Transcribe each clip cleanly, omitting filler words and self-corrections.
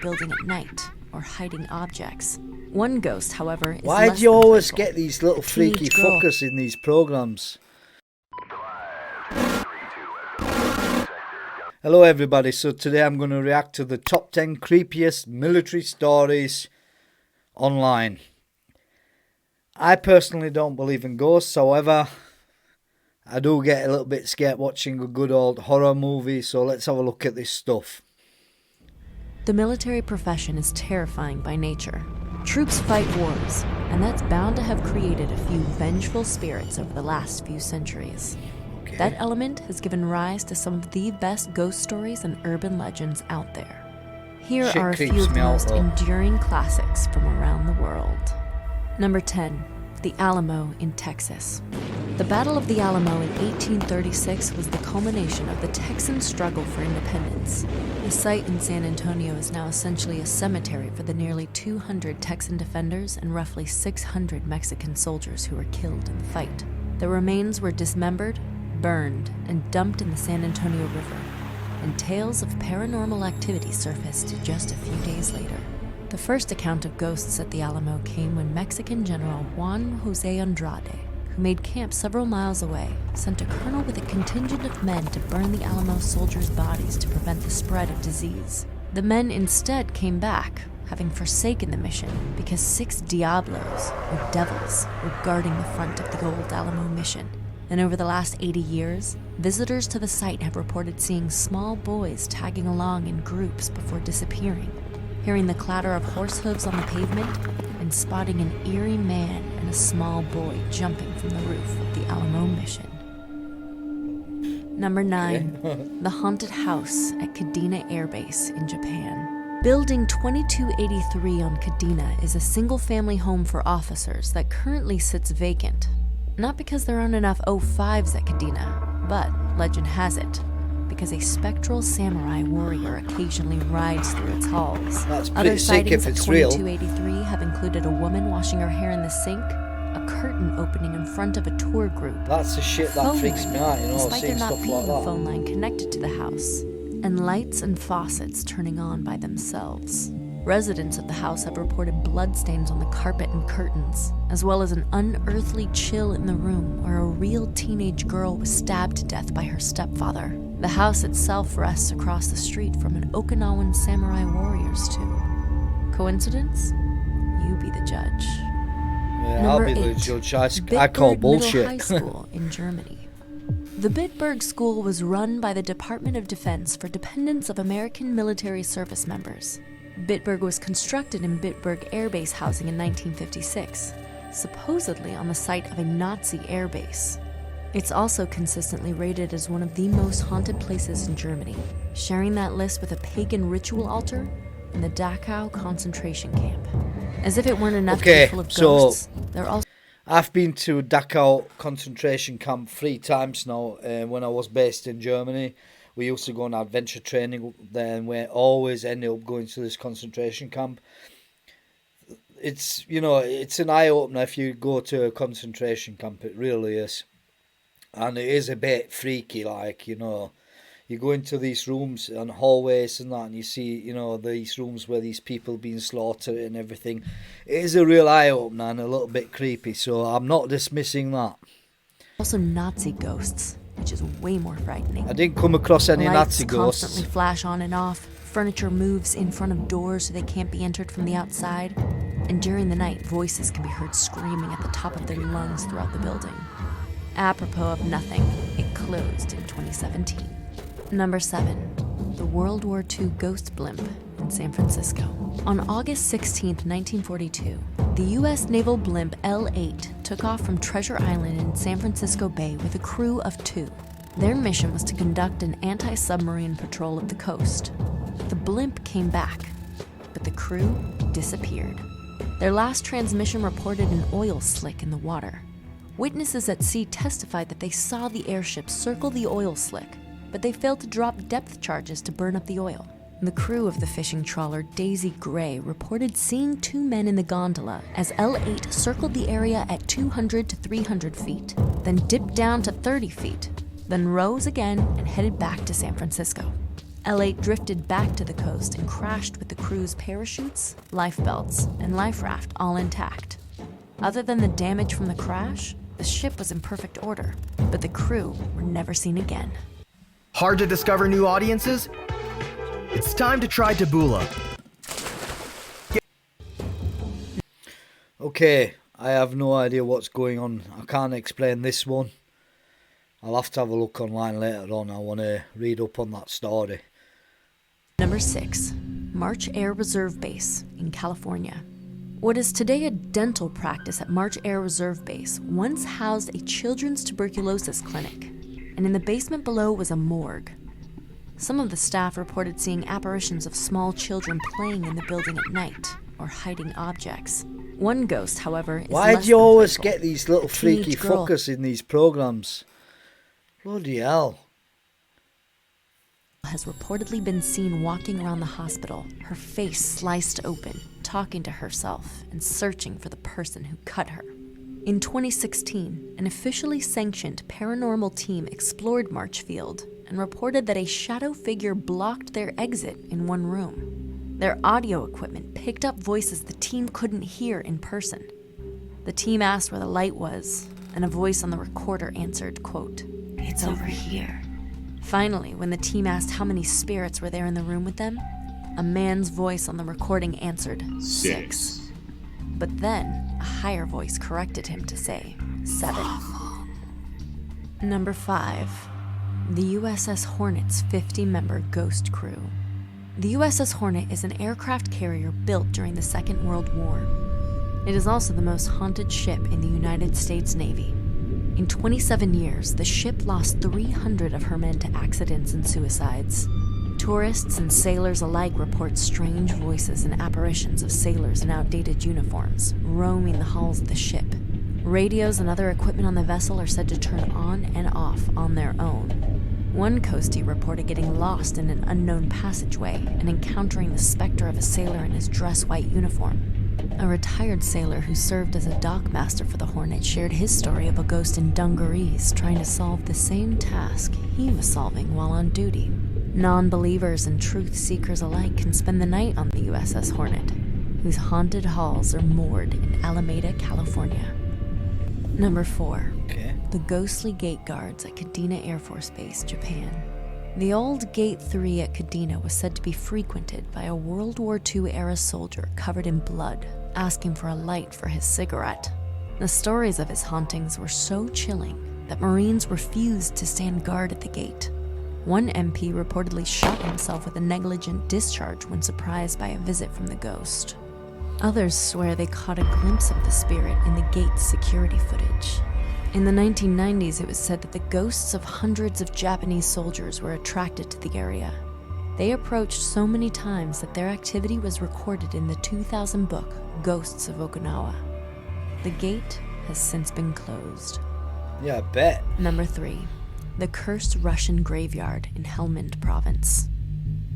building at night or hiding objects. One ghost, however, is Why less do you than always playful. get these little A teenage freaky girl. fuckers in these programs? Hello everybody, so today I'm going to react to the top 10 creepiest military stories online. I personally don't believe in ghosts, however, I do get a little bit scared watching a good old horror movie, so let's have a look at this stuff. The military profession is terrifying by nature. Troops fight wars, and that's bound to have created a few vengeful spirits over the last few centuries. Okay. That element has given rise to some of the best ghost stories and urban legends out there. Here Shit are a few creeps of me the out, most though. enduring classics from around the world. Number 10. The Alamo in Texas. The Battle of the Alamo in 1836 was the culmination of the Texan struggle for independence. The site in San Antonio is now essentially a cemetery for the nearly 200 Texan defenders and roughly 600 Mexican soldiers who were killed in the fight. Their remains were dismembered, burned, and dumped in the San Antonio River, and tales of paranormal activity surfaced just a few days later. The first account of ghosts at the Alamo came when Mexican General Juan José Andrade, who made camp several miles away, sent a colonel with a contingent of men to burn the Alamo soldiers' bodies to prevent the spread of disease. The men instead came back, having forsaken the mission because 6 Diablos, or devils, were guarding the front of the old Alamo mission. And over the last 80 years, visitors to the site have reported seeing small boys tagging along in groups before disappearing, hearing the clatter of horse hooves on the pavement, and spotting an eerie man and a small boy jumping from the roof of the Alamo mission. Number 9. The Haunted House at KADENA Air Base in Japan. Building 2283 on KADENA is a single-family home for officers that currently sits vacant. Not because there aren't enough O5s at KADENA, but, legend has it, because a spectral samurai warrior occasionally rides through its halls. That's Other pretty sick sightings if at it's real. 2283 have included a woman washing her hair in the sink, a curtain opening in front of a tour group, That's the shit that phone freaks me out, you know, despite seeing there not stuff being like a that. phone line connected to the house, and lights and faucets turning on by themselves. Residents of the house have reported bloodstains on the carpet and curtains, as well as an unearthly chill in the room where a real teenage girl was stabbed to death by her stepfather. The house itself rests across the street from an Okinawan samurai warrior's tomb. Coincidence? You be the judge. Yeah, Number I'll be the 8. judge. I BITBURG call Middle bullshit. High School in Germany. The BITBURG school was run by the Department of Defense for dependents of American military service members. BITBURG was constructed in BITBURG Air Base housing in 1956, supposedly on the site of a Nazi air base. It's also consistently rated as one of the most haunted places in Germany, sharing that list with a pagan ritual altar and the Dachau concentration camp. As if it weren't enough to be full of ghosts, there are also I've been to Dachau concentration camp 3 times now. When I was based in Germany, we used to go on adventure training there, and we always ended up going to this concentration camp. It's, you know, it's an eye-opener if you go to a concentration camp, it really is. And it is a bit freaky, like, you know. You go into these rooms and hallways and that, and you see, you know, these rooms where these people being slaughtered and everything. It is a real eye-opener and a little bit creepy, so I'm not dismissing that. also Nazi ghosts, which is way more frightening. I didn't come across any Lights Nazi ghosts. constantly flash on and off, furniture moves in front of doors so they can't be entered from the outside, and during the night, voices can be heard screaming at the top of their lungs throughout the building. Apropos of nothing, it closed in 2017. Number 7. The World War II Ghost Blimp in San Francisco. On August 16, 1942, the U.S. naval blimp L-8 took off from Treasure Island in San Francisco Bay with a crew of 2. Their mission was to conduct an anti-submarine patrol of the coast. The blimp came back, but the crew disappeared. Their last transmission reported an oil slick in the water. Witnesses at sea testified that they saw the airship circle the oil slick, but they failed to drop depth charges to burn up the oil. The crew of the fishing trawler Daisy Gray reported seeing 2 men in the gondola as L-8 circled the area at 200 to 300 feet, then dipped down to 30 feet, then rose again and headed back to San Francisco. L8 drifted back to the coast and crashed with the crew's parachutes, life belts, and life raft all intact. Other than the damage from the crash, the ship was in perfect order, but the crew were never seen again. Hard to discover new audiences? It's time to try Taboola. Okay, I have no idea what's going on. I can't explain this one. I'll have to have a look online later on. I want to read up on that story. Number 6. March Air Reserve Base in California. What is today a dental practice at March Air Reserve Base once housed a children's tuberculosis clinic, and in the basement below was a morgue. Some of the staff reported seeing apparitions of small children playing in the building at night or hiding objects. One ghost, however, is Why less do you than always playful. get these little A teenage freaky girl fuckers in these programs? Bloody hell. has reportedly been seen walking around the hospital, her face sliced open, talking to herself and searching for the person who cut her. In 2016, an officially sanctioned paranormal team explored Marchfield and reported that a shadow figure blocked their exit in one room. Their audio equipment picked up voices the team couldn't hear in person. The team asked where the light was, and a voice on the recorder answered, quote, "It's over here." Finally, when the team asked how many spirits were there in the room with them, a man's voice on the recording answered, 6. But then, a higher voice corrected him to say, 7. Number 5. The USS Hornet's 50-member ghost crew. The USS Hornet is an aircraft carrier built during the Second World War. It is also the most haunted ship in the United States Navy. In 27 years, the ship lost 300 of her men to accidents and suicides. Tourists and sailors alike report strange voices and apparitions of sailors in outdated uniforms, roaming the halls of the ship. Radios and other equipment on the vessel are said to turn on and off on their own. One coastie reported getting lost in an unknown passageway and encountering the specter of a sailor in his dress white uniform. A retired sailor who served as a dockmaster for the Hornet shared his story of a ghost in dungarees trying to solve the same task he was solving while on duty. Non-believers and truth-seekers alike can spend the night on the USS Hornet, whose haunted halls are moored in Alameda, California. Number 4. Okay. The ghostly gate guards at Kadena Air Force Base, Japan. The old Gate 3 at Kadena was said to be frequented by a World War II-era soldier covered in blood, asking for a light for his cigarette. The stories of his hauntings were so chilling that Marines refused to stand guard at the gate. One MP reportedly shot himself with a negligent discharge when surprised by a visit from the ghost. Others swear they caught a glimpse of the spirit in the gate's security footage. In the 1990s, it was said that the ghosts of hundreds of Japanese soldiers were attracted to the area. They approached so many times that their activity was recorded in the 2000 book, Ghosts of Okinawa. The gate has since been closed. Yeah, I bet. Number 3. The Cursed Russian Graveyard in Helmand Province.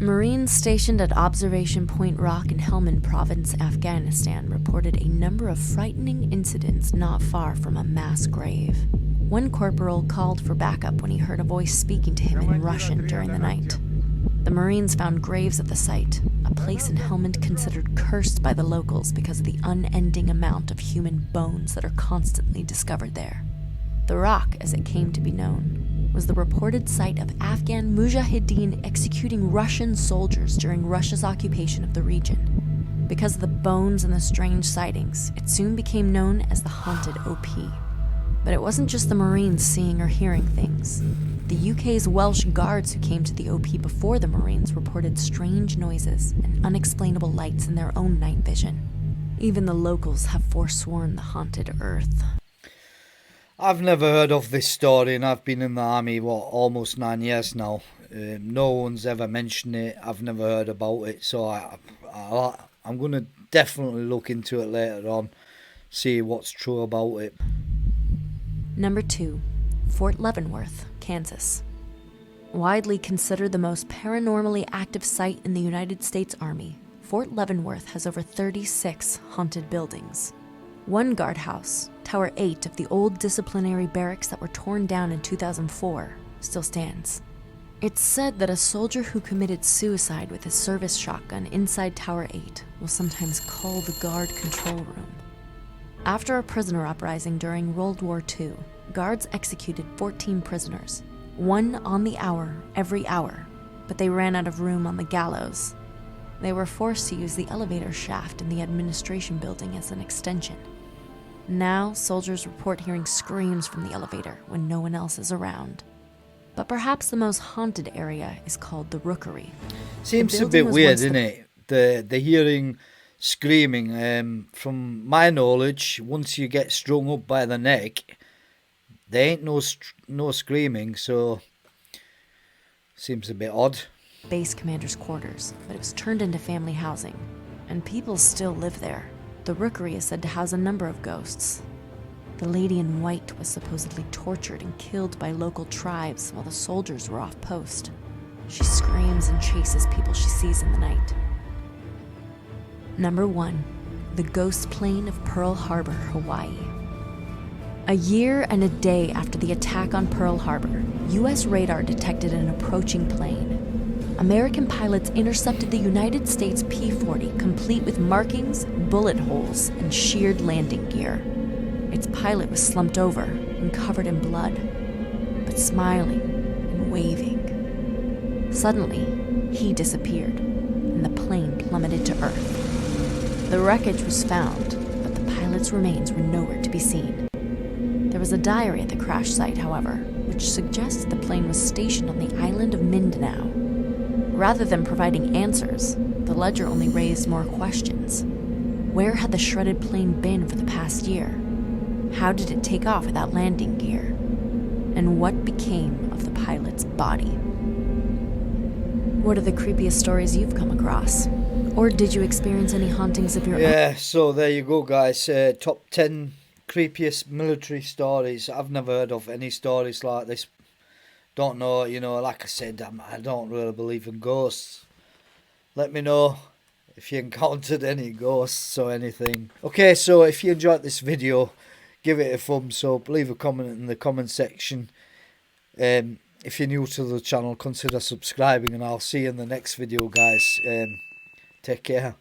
Marines stationed at Observation Point Rock in Helmand Province, Afghanistan, reported a number of frightening incidents not far from a mass grave. One corporal called for backup when he heard a voice speaking to him in Russian during the night. The Marines found graves at the site, a place in Helmand considered cursed by the locals because of the unending amount of human bones that are constantly discovered there. The rock, as it came to be known, was the reported site of Afghan mujahideen executing Russian soldiers during Russia's occupation of the region. Because of the bones and the strange sightings, it soon became known as the Haunted OP. But it wasn't just the Marines seeing or hearing things. The UK's Welsh Guards who came to the OP before the Marines reported strange noises and unexplainable lights in their own night vision. Even the locals have forsworn the haunted earth. I've never heard of this story, and I've been in the army, almost 9 years now. No one's ever mentioned it. I've never heard about it, so I'm going to definitely look into it later on, see what's true about it. Number 2. Fort Leavenworth, Kansas. Widely considered the most paranormally active site in the United States Army, Fort Leavenworth has over 36 haunted buildings. One guardhouse, Tower 8 of the old disciplinary barracks that were torn down in 2004, still stands. It's said that a soldier who committed suicide with his service shotgun inside Tower 8 will sometimes call the guard control room. After a prisoner uprising during World War II, guards executed 14 prisoners, one on the hour every hour, but they ran out of room on the gallows. They were forced to use the elevator shaft in the administration building as an extension. Now, soldiers report hearing screams from the elevator when no one else is around. But perhaps the most haunted area is called the Rookery. Seems a bit weird, isn't it? The hearing screaming. From my knowledge, once you get strung up by the neck, there ain't no screaming, so seems a bit odd. Base commander's quarters, but it was turned into family housing, and people still live there. The Rookery is said to house a number of ghosts. The lady in white was supposedly tortured and killed by local tribes while the soldiers were off post. She screams and chases people she sees in the night. Number 1. The Ghost Plane of Pearl Harbor, Hawaii. A year and a day after the attack on Pearl Harbor, U.S. radar detected an approaching plane. American pilots intercepted the United States P-40, complete with markings, bullet holes, and sheared landing gear. Its pilot was slumped over and covered in blood, but smiling and waving. Suddenly, he disappeared, and the plane plummeted to Earth. The wreckage was found, but the pilot's remains were nowhere to be seen. There was a diary at the crash site, however, which suggests the plane was stationed on the island of Mindanao. Rather than providing answers, the ledger only raised more questions. Where had the shredded plane been for the past year? How did it take off without landing gear? And what became of the pilot's body? What are the creepiest stories you've come across? Or did you experience any hauntings of your own? Yeah, so there you go, guys. Top 10 creepiest military stories. I've never heard of any stories like this. Don't know, like I said, I don't really believe in ghosts. Let me know if you encountered any ghosts or anything. Okay, so if you enjoyed this video, give it a thumbs up, leave a comment in the comment section. If you're new to the channel, consider subscribing, and I'll see you in the next video, guys. Take care.